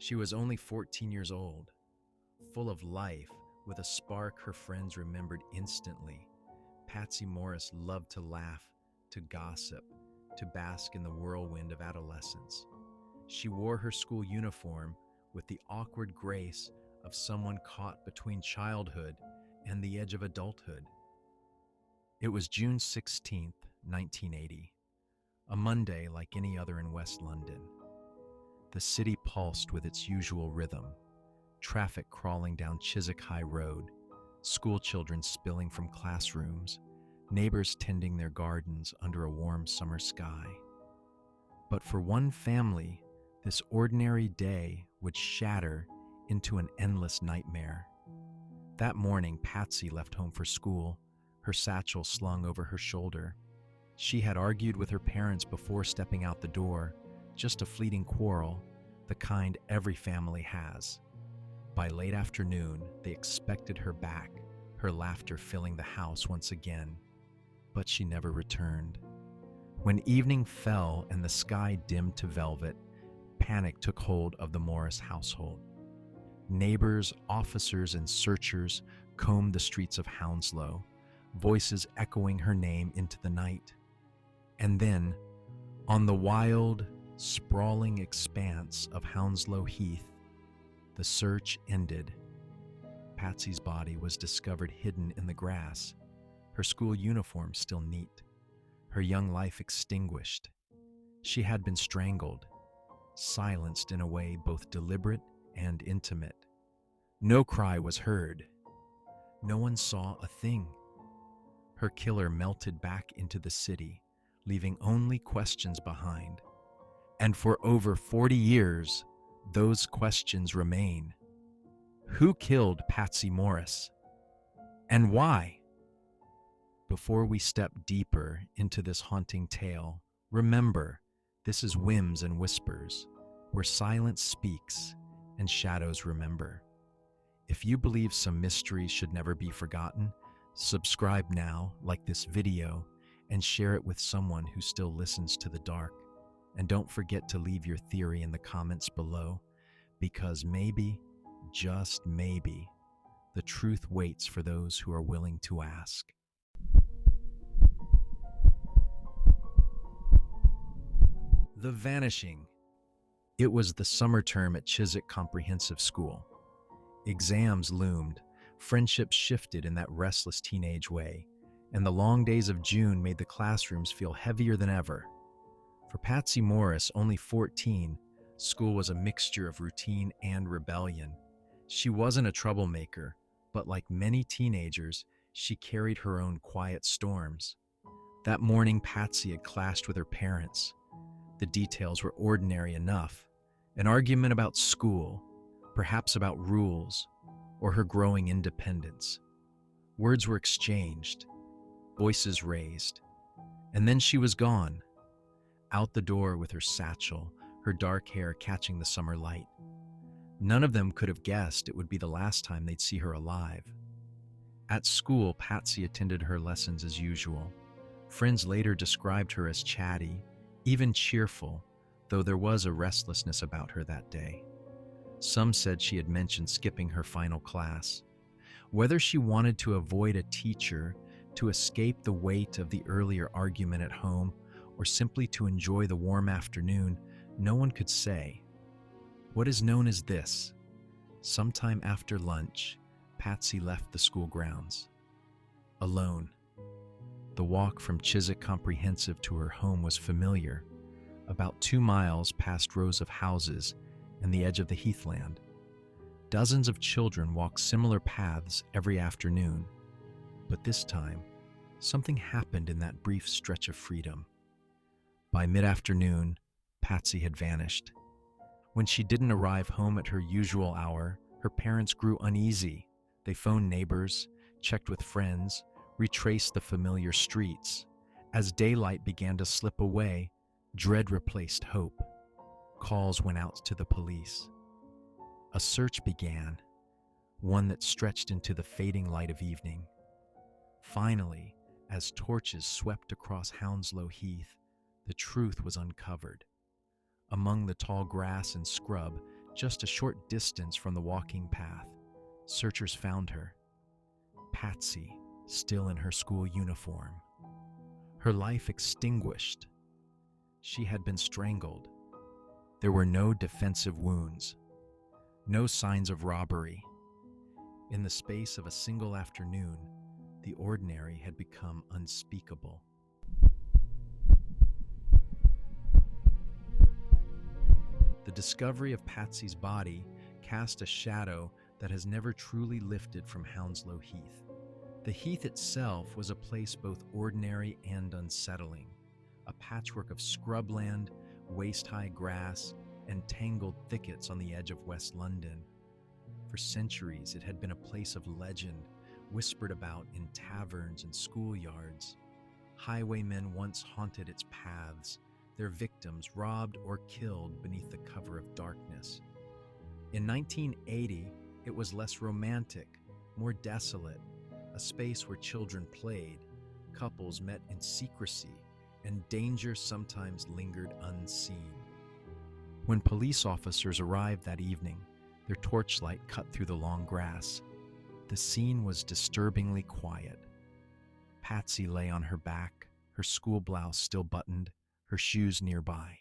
She was only 14 years old, full of life, with a spark her friends remembered instantly. Patsy Morris loved to laugh, to gossip, to bask in the whirlwind of adolescence. She wore her school uniform with the awkward grace of someone caught between childhood and the edge of adulthood. It was June 16th, 1980, a Monday like any other in West London. The city pulsed with its usual rhythm, traffic crawling down Chiswick High Road, school children spilling from classrooms, neighbors tending their gardens under a warm summer sky. But for one family, this ordinary day would shatter into an endless nightmare. That morning, Patsy left home for school, her satchel slung over her shoulder. She had argued with her parents before stepping out the door, just a fleeting quarrel, the kind every family has. By late afternoon, they expected her back, her laughter filling the house once again. But she never returned. When evening fell and the sky dimmed to velvet, panic took hold of the Morris household. Neighbors, officers, and searchers combed the streets of Hounslow, voices echoing her name into the night. And then, on the wild, sprawling expanse of Hounslow Heath, the search ended. Patsy's body was discovered hidden in the grass, her school uniform still neat, her young life extinguished. She had been strangled, silenced in a way both deliberate and intimate. No cry was heard. No one saw a thing. Her killer melted back into the city, leaving only questions behind. And for over 40 years, those questions remain. Who killed Patsy Morris? And why? Before we step deeper into this haunting tale, remember, this is Whims and Whispers, where silence speaks and shadows remember. If you believe some mysteries should never be forgotten, subscribe now, like this video, and share it with someone who still listens to the dark. And don't forget to leave your theory in the comments below, because maybe, just maybe, the truth waits for those who are willing to ask. The Vanishing. It was the summer term at Chiswick Comprehensive School. Exams loomed, friendships shifted in that restless teenage way, and the long days of June made the classrooms feel heavier than ever. For Patsy Morris, only 14, school was a mixture of routine and rebellion. She wasn't a troublemaker, but like many teenagers, she carried her own quiet storms. That morning, Patsy had clashed with her parents. The details were ordinary enough. An argument about school, perhaps about rules, or her growing independence. Words were exchanged, voices raised, and then she was gone. Out the door with her satchel, her dark hair catching the summer light. None of them could have guessed it would be the last time they'd see her alive. At school, Patsy attended her lessons as usual. Friends later described her as chatty, even cheerful, though there was a restlessness about her that day. Some said she had mentioned skipping her final class. Whether she wanted to avoid a teacher, to escape the weight of the earlier argument at home, or simply to enjoy the warm afternoon, no one could say. What is known as this? Sometime after lunch, Patsy left the school grounds. Alone. The walk from Chiswick Comprehensive to her home was familiar, about 2 miles past rows of houses and the edge of the heathland. Dozens of children walk similar paths every afternoon, but this time, something happened in that brief stretch of freedom. By mid-afternoon, Patsy had vanished. When she didn't arrive home at her usual hour, her parents grew uneasy. They phoned neighbors, checked with friends, retraced the familiar streets. As daylight began to slip away, dread replaced hope. Calls went out to the police. A search began, one that stretched into the fading light of evening. Finally, as torches swept across Hounslow Heath, the truth was uncovered. Among the tall grass and scrub, Just a short distance from the walking path, searchers found her, Patsy, still in her school uniform. Her life extinguished. She had been strangled. There were no defensive wounds, no signs of robbery. In the space of a single afternoon, the ordinary had become unspeakable. The discovery of Patsy's body cast a shadow that has never truly lifted from Hounslow Heath. The heath itself was a place both ordinary and unsettling, a patchwork of scrubland, waist-high grass, and tangled thickets on the edge of West London. For centuries, it had been a place of legend, whispered about in taverns and schoolyards. Highwaymen once haunted its paths, their victims robbed or killed beneath the cover of darkness. In 1980, it was less romantic, more desolate, a space where children played, couples met in secrecy, and danger sometimes lingered unseen. When police officers arrived that evening, their torchlight cut through the long grass. The scene was disturbingly quiet. Patsy lay on her back, her school blouse still buttoned, her shoes nearby.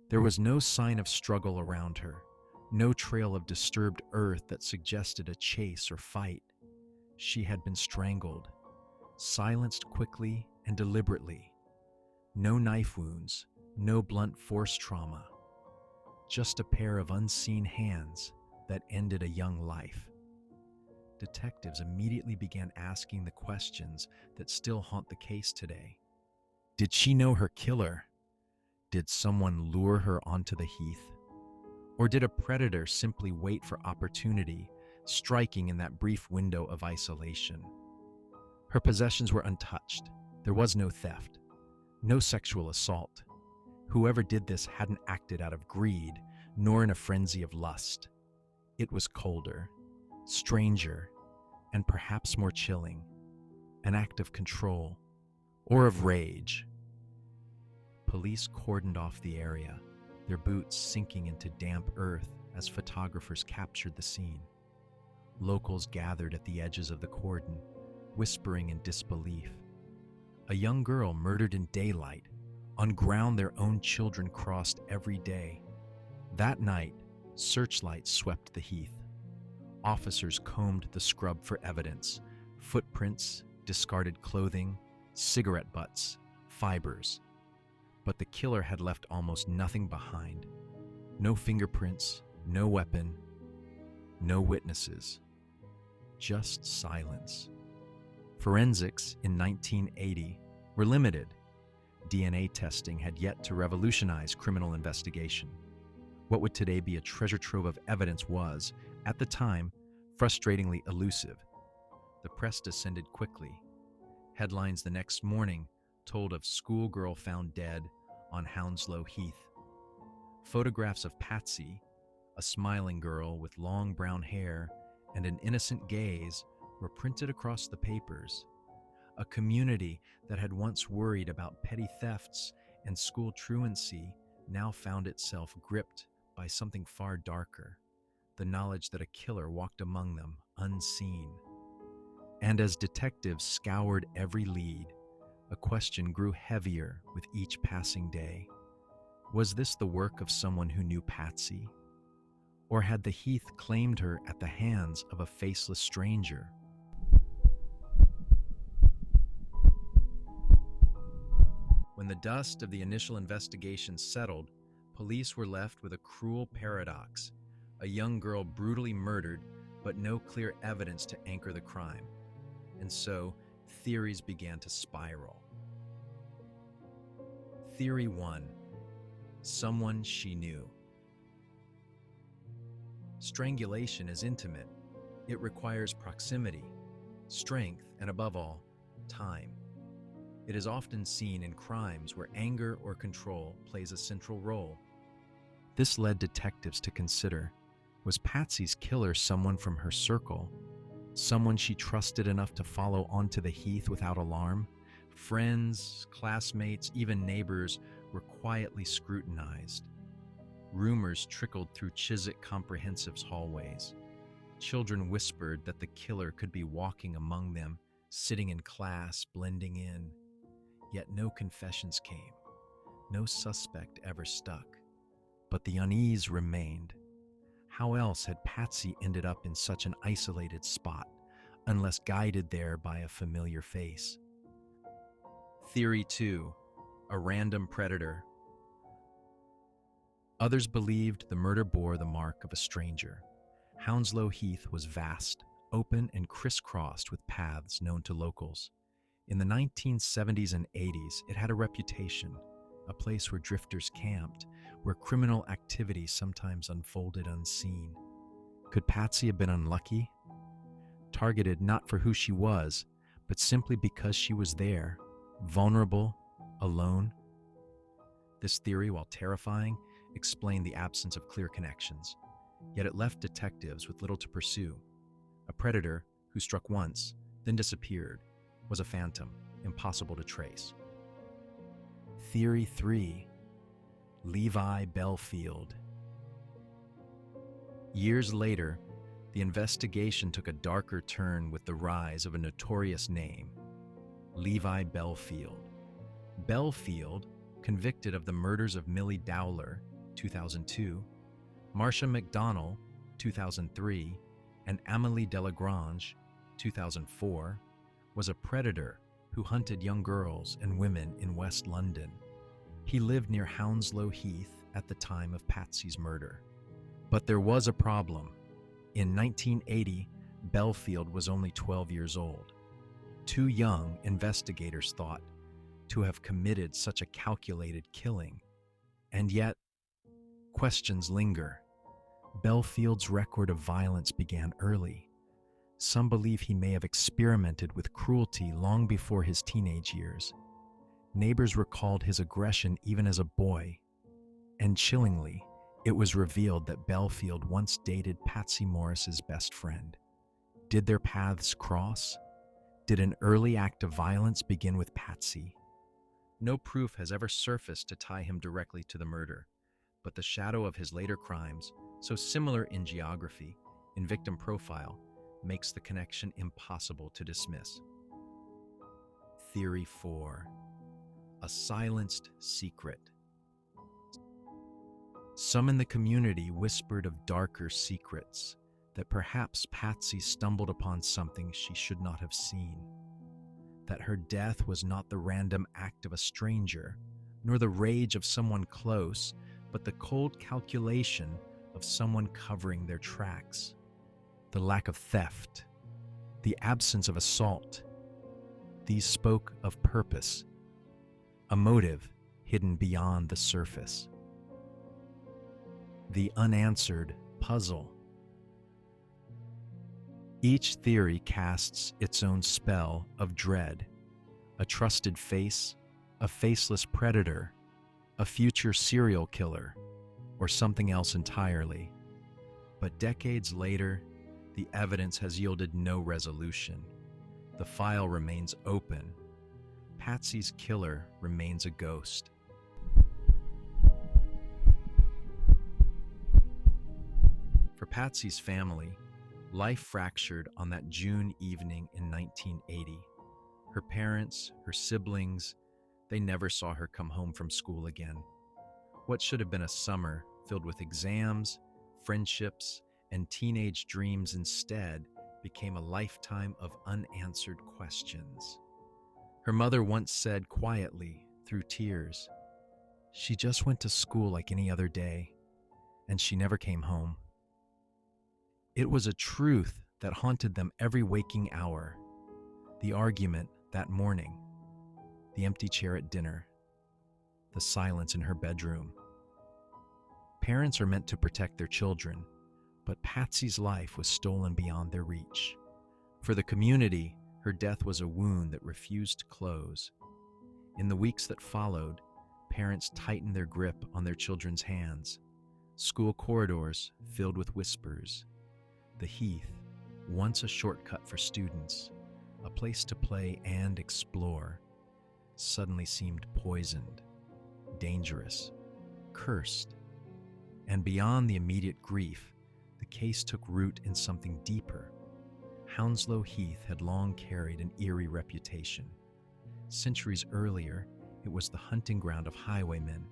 There was no sign of struggle around her, no trail of disturbed earth that suggested a chase or fight. She had been strangled, silenced quickly and deliberately. No knife wounds, no blunt force trauma. Just a pair of unseen hands that ended a young life. Detectives immediately began asking the questions that still haunt the case today. Did she know her killer? Did someone lure her onto the heath? Or did a predator simply wait for opportunity, striking in that brief window of isolation? Her possessions were untouched. There was no theft, no sexual assault. Whoever did this hadn't acted out of greed, nor in a frenzy of lust. It was colder, stranger, and perhaps more chilling, an act of control or of rage. Police cordoned off the area, their boots sinking into damp earth as photographers captured the scene. Locals gathered at the edges of the cordon, whispering in disbelief. A young girl murdered in daylight, on ground their own children crossed every day. That night, searchlights swept the heath. Officers combed the scrub for evidence: footprints, discarded clothing, cigarette butts, fibers. But the killer had left almost nothing behind. No fingerprints, no weapon, no witnesses. Just silence. Forensics in 1980 were limited. DNA testing had yet to revolutionize criminal investigation. What would today be a treasure trove of evidence was, at the time, frustratingly elusive. The press descended quickly. Headlines the next morning told of schoolgirl found dead on Hounslow Heath. Photographs of Patsy, a smiling girl with long brown hair and an innocent gaze, were printed across the papers. A community that had once worried about petty thefts and school truancy now found itself gripped by something far darker, the knowledge that a killer walked among them unseen. And as detectives scoured every lead, a question grew heavier with each passing day. Was this the work of someone who knew Patsy? Or had the heath claimed her at the hands of a faceless stranger? When the dust of the initial investigation settled, police were left with a cruel paradox: a young girl brutally murdered, but no clear evidence to anchor the crime. And so, theories began to spiral. Theory 1: someone she knew. Strangulation is intimate. It requires proximity, strength, and above all, time. It is often seen in crimes where anger or control plays a central role. This led detectives to consider, was Patsy's killer someone from her circle? Someone she trusted enough to follow onto the heath without alarm? Friends, classmates, even neighbors were quietly scrutinized. Rumors trickled through Chiswick Comprehensive's hallways. Children whispered that the killer could be walking among them, sitting in class, blending in. Yet no confessions came. No suspect ever stuck. But the unease remained. How else had Patsy ended up in such an isolated spot, unless guided there by a familiar face? Theory 2. A random predator. Others believed the murder bore the mark of a stranger. Hounslow Heath was vast, open, and crisscrossed with paths known to locals. In the 1970s and 80s, it had a reputation, a place where drifters camped, where criminal activity sometimes unfolded unseen. Could Patsy have been unlucky? Targeted not for who she was, but simply because she was there, vulnerable, alone? This theory, while terrifying, explained the absence of clear connections, yet it left detectives with little to pursue. A predator who struck once, then disappeared, was a phantom, impossible to trace. Theory 3. Levi Bellfield. Years later, the investigation took a darker turn with the rise of a notorious name, Levi Bellfield. Bellfield, convicted of the murders of Millie Dowler, 2002, Marcia McDonnell, 2003, and Amélie Delagrange, 2004, was a predator who hunted young girls and women in West London. He lived near Hounslow Heath at the time of Patsy's murder. But there was a problem. In 1980, Bellfield was only 12 years old. Too young, investigators thought, to have committed such a calculated killing. And yet, questions linger. Bellfield's record of violence began early. Some believe he may have experimented with cruelty long before his teenage years. Neighbors recalled his aggression even as a boy. And chillingly, it was revealed that Bellfield once dated Patsy Morris's best friend. Did their paths cross? Did an early act of violence begin with Patsy? No proof has ever surfaced to tie him directly to the murder, but the shadow of his later crimes, so similar in geography, in victim profile, makes the connection impossible to dismiss. Theory 4. A silenced secret. Some in the community whispered of darker secrets, that perhaps Patsy stumbled upon something she should not have seen. That her death was not the random act of a stranger, nor the rage of someone close, but the cold calculation of someone covering their tracks. The lack of theft, the absence of assault. These spoke of purpose, a motive hidden beyond the surface. The unanswered puzzle. Each theory casts its own spell of dread. A trusted face, a faceless predator, a future serial killer, or something else entirely. But decades later, the evidence has yielded no resolution. The file remains open. Patsy's killer remains a ghost. For Patsy's family, life fractured on that June evening in 1980. Her parents, her siblings, they never saw her come home from school again. What should have been a summer filled with exams, friendships, and teenage dreams instead became a lifetime of unanswered questions. Her mother once said quietly, through tears, "She just went to school like any other day, and she never came home." It was a truth that haunted them every waking hour. The argument that morning, the empty chair at dinner, the silence in her bedroom. Parents are meant to protect their children, but Patsy's life was stolen beyond their reach. For the community, her death was a wound that refused to close. In the weeks that followed, parents tightened their grip on their children's hands. School corridors filled with whispers. The Heath, once a shortcut for students, a place to play and explore, suddenly seemed poisoned, dangerous, cursed. And beyond the immediate grief, the case took root in something deeper. Hounslow Heath had long carried an eerie reputation. Centuries earlier, it was the hunting ground of highwaymen,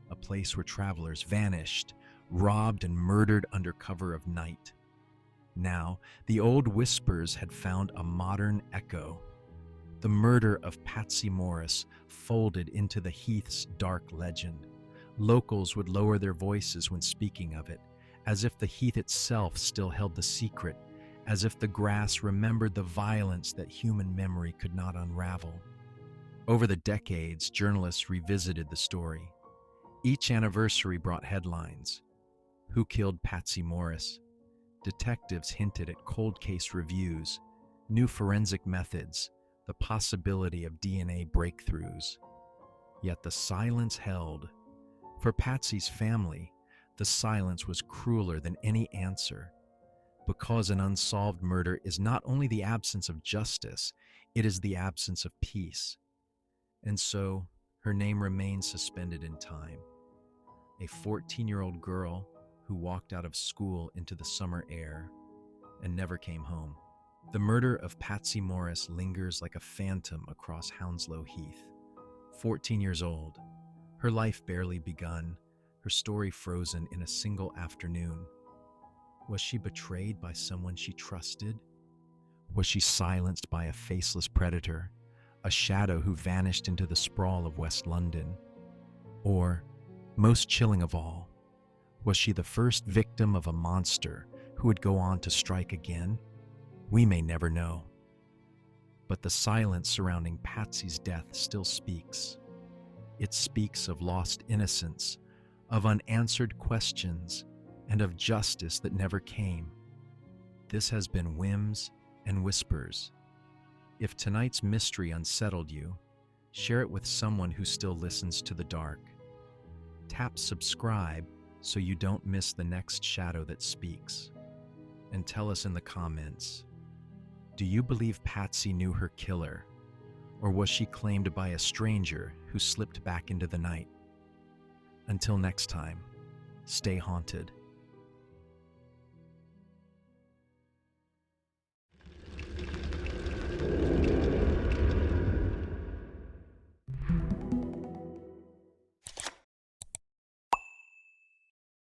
a place where travelers vanished, robbed and murdered under cover of night. Now, the old whispers had found a modern echo. The murder of Patsy Morris folded into the Heath's dark legend. Locals would lower their voices when speaking of it, as if the Heath itself still held the secret, as if the grass remembered the violence that human memory could not unravel. Over the decades, journalists revisited the story. Each anniversary brought headlines. Who killed Patsy Morris? Detectives hinted at cold case reviews, new forensic methods, the possibility of DNA breakthroughs. Yet the silence held. For Patsy's family, the silence was crueler than any answer. Because an unsolved murder is not only the absence of justice, it is the absence of peace. And so, her name remains suspended in time. A 14-year-old girl who walked out of school into the summer air and never came home. The murder of Patsy Morris lingers like a phantom across Hounslow Heath. 14 years old, her life barely begun, her story frozen in a single afternoon. Was she betrayed by someone she trusted? Was she silenced by a faceless predator, a shadow who vanished into the sprawl of West London? Or, most chilling of all, was she the first victim of a monster who would go on to strike again? We may never know. But the silence surrounding Patsy's death still speaks. It speaks of lost innocence, of unanswered questions, and of justice that never came. This has been Whims and Whispers. If tonight's mystery unsettled you, share it with someone who still listens to the dark. Tap subscribe so you don't miss the next shadow that speaks. And tell us in the comments, do you believe Patsy knew her killer? Or was she claimed by a stranger who slipped back into the night? Until next time, stay haunted.